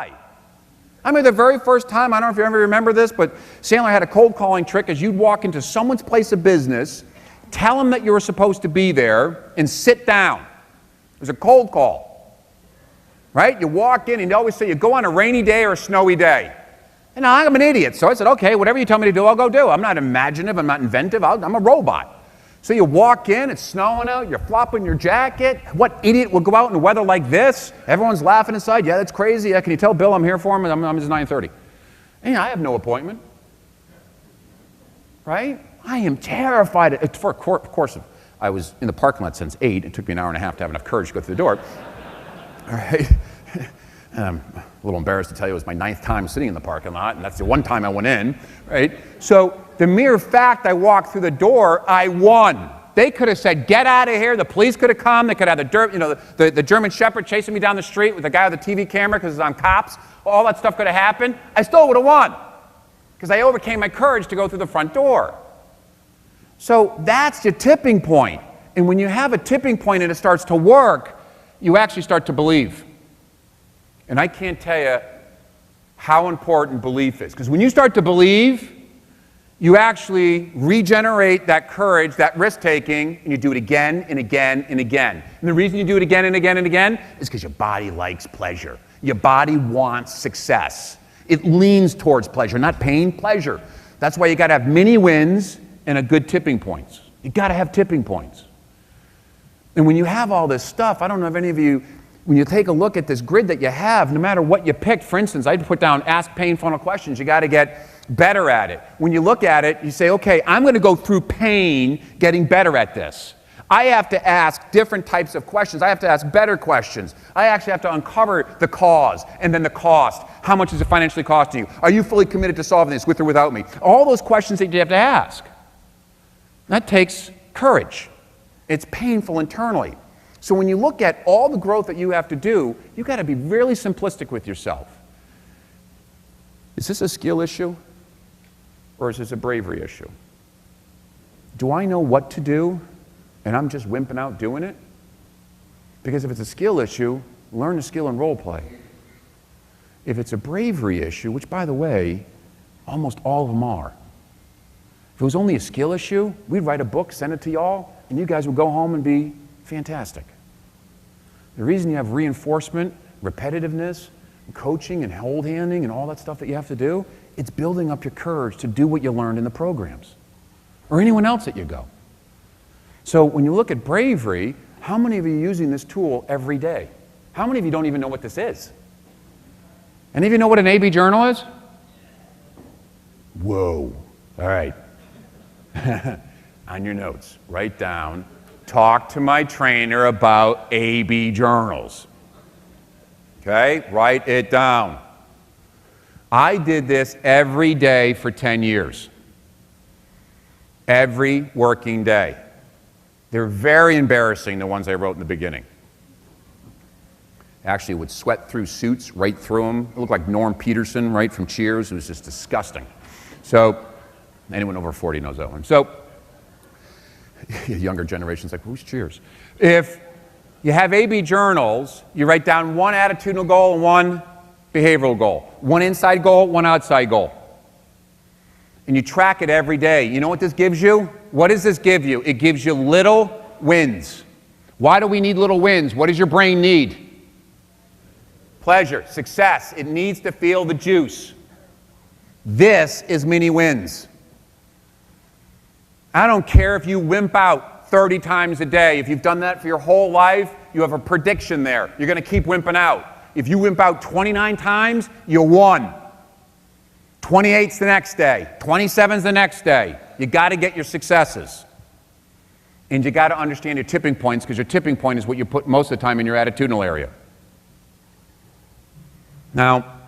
die. I mean, the very first time, I don't know if you ever remember this, but Sandler had a cold calling trick as you'd walk into someone's place of business, tell them that you were supposed to be there, and sit down. It was a cold call, right? You walk in, and he'd always say, you go on a rainy day or a snowy day. And I'm an idiot, so I said, okay, whatever you tell me to do, I'll go do. I'm not imaginative, I'm not inventive, I'm a robot. So you walk in, it's snowing out, you're flopping your jacket. What idiot would go out in weather like this? Everyone's laughing inside. Yeah, that's crazy. Yeah, can you tell Bill I'm here for him? I'm his 9:30. And I have no appointment. Right? I am terrified. Of course, I was in the parking lot since 8. It took me an hour and a half to have enough courage to go through the door. All right? I'm a little embarrassed to tell you it was my 9th time sitting in the parking lot, and that's the one time I went in. Right? So the mere fact I walked through the door, I won. They could have said, get out of here. The police could have come. They could have the German Shepherd chasing me down the street with the guy with the TV camera because it's on cops. All that stuff could have happened. I still would have won because I overcame my courage to go through the front door. So that's your tipping point. And when you have a tipping point and it starts to work, you actually start to believe. And I can't tell you how important belief is. Because when you start to believe, you actually regenerate that courage, that risk-taking, and you do it again and again and again. And the reason you do it again and again and again is because your body likes pleasure. Your body wants success. It leans towards pleasure, not pain, pleasure. That's why you got to have many wins and a good tipping points. You got to have tipping points. And when you have all this stuff, I don't know if any of you, when you take a look at this grid that you have, no matter what you picked, for instance, I'd put down ask pain funnel questions. You got to get better at it. When you look at it, you say, okay, I'm going to go through pain getting better at this. I have to ask different types of questions. I have to ask better questions. I actually have to uncover the cause and then the cost. How much is it financially costing you? Are you fully committed to solving this with or without me? All those questions that you have to ask. That takes courage. It's painful internally. So when you look at all the growth that you have to do, you've got to be really simplistic with yourself. Is this a skill issue? Or is this a bravery issue? Do I know what to do and I'm just wimping out doing it? Because if it's a skill issue, learn the skill and role play. If it's a bravery issue, which by the way, almost all of them are. If it was only a skill issue, we'd write a book, send it to y'all, and you guys would go home and be fantastic. The reason you have reinforcement, repetitiveness, coaching and hold handing and all that stuff that you have to do, it's building up your courage to do what you learned in the programs or anyone else that you go. So when you look at bravery, how many of you are using this tool every day? How many of you don't even know what this is? Any of you know what an AB journal is? Whoa. All right. On your notes, write down, talk to my trainer about AB journals. Okay, write it down. I did this every day for 10 years. Every working day. They're very embarrassing, the ones I wrote in the beginning. Actually would sweat through suits, right through them. It looked like Norm Peterson, right, from Cheers. It was just disgusting. So, anyone over 40 knows that one. So, younger generation's like, who's Cheers? If you have AB journals, you write down one attitudinal goal and one behavioral goal. One inside goal, one outside goal. And you track it every day. You know what this gives you? What does this give you? It gives you little wins. Why do we need little wins? What does your brain need? Pleasure, success. It needs to feel the juice. This is mini wins. I don't care if you wimp out 30 times a day. If you've done that for your whole life, you have a prediction there. You're going to keep wimping out. If you wimp out 29 times, you won. 28's the next day. 27's the next day. You got to get your successes. And you got to understand your tipping points, because your tipping point is what you put most of the time in your attitudinal area. Now,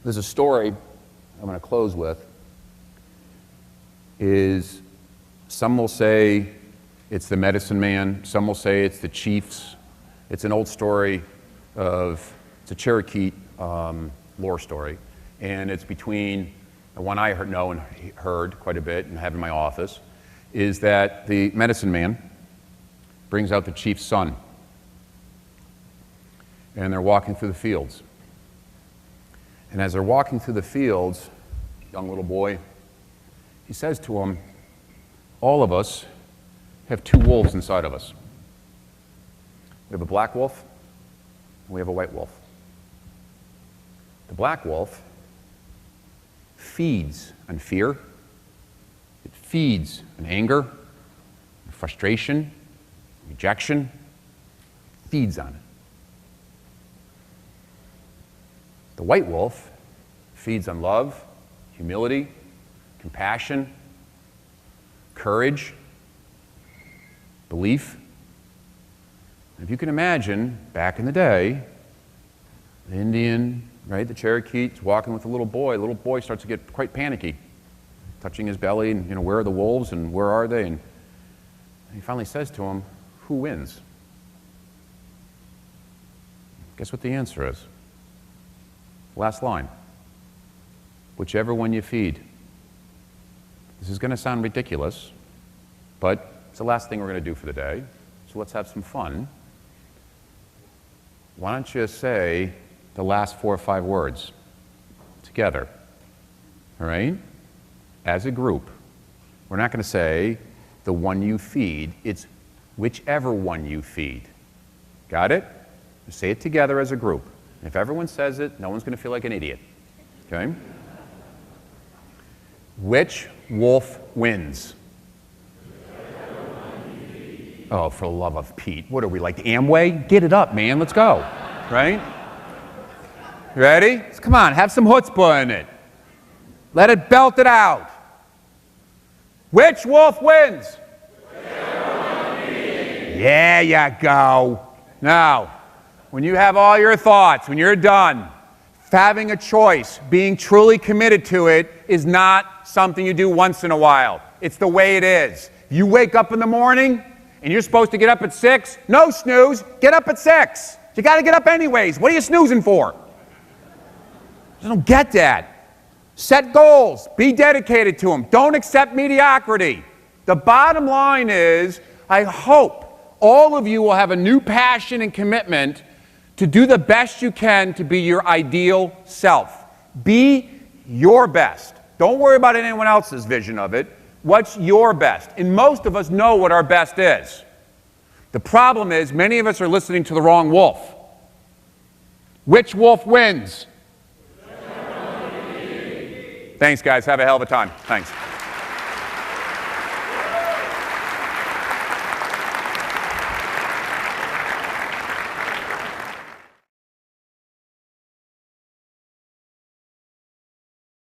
there's a story I'm going to close with. Is some will say it's the medicine man, some will say it's the chiefs. It's an old story it's a Cherokee lore story, and it's between the one I know and heard quite a bit and have in my office, is that the medicine man brings out the chief's son, and they're walking through the fields, And as they're walking through the fields, young little boy, he says to him, all of us have two wolves inside of us. We have a black wolf, and we have a white wolf. The black wolf feeds on fear. It feeds on anger, frustration, rejection. It feeds on it. The white wolf feeds on love, humility, compassion, courage, belief. And if you can imagine, back in the day, the Indian, right, the Cherokee is walking with a little boy. The little boy starts to get quite panicky, touching his belly, and, where are the wolves and where are they? And he finally says to him, who wins? Guess what the answer is? Last line. Whichever one you feed. This is going to sound ridiculous, but it's the last thing we're going to do for the day. So let's have some fun. Why don't you say the last 4 or 5 words together, all right? As a group. We're not going to say the one you feed. It's whichever one you feed. Got it? Say it together as a group. If everyone says it, no one's going to feel like an idiot. Okay? Which wolf wins? Oh, for the love of Pete. What are we, like Amway? Get it up, man. Let's go. Right? You ready? Come on, have some chutzpah in it. Let it belt it out. Which wolf wins? Yeah, you go. Now, when you have all your thoughts, when you're done, having a choice, being truly committed to it is not something you do once in a while. It's the way it is. You wake up in the morning and you're supposed to get up at 6. No snooze, get up at 6. You got to get up anyways. What are you snoozing for? I don't get that. Set goals. Be dedicated to them. Don't accept mediocrity. The bottom line is, I hope all of you will have a new passion and commitment to do the best you can to be your ideal self. Be your best. Don't worry about anyone else's vision of it. What's your best? And most of us know what our best is. The problem is many of us are listening to the wrong wolf. Which wolf wins? Thanks, guys. Have a hell of a time. Thanks.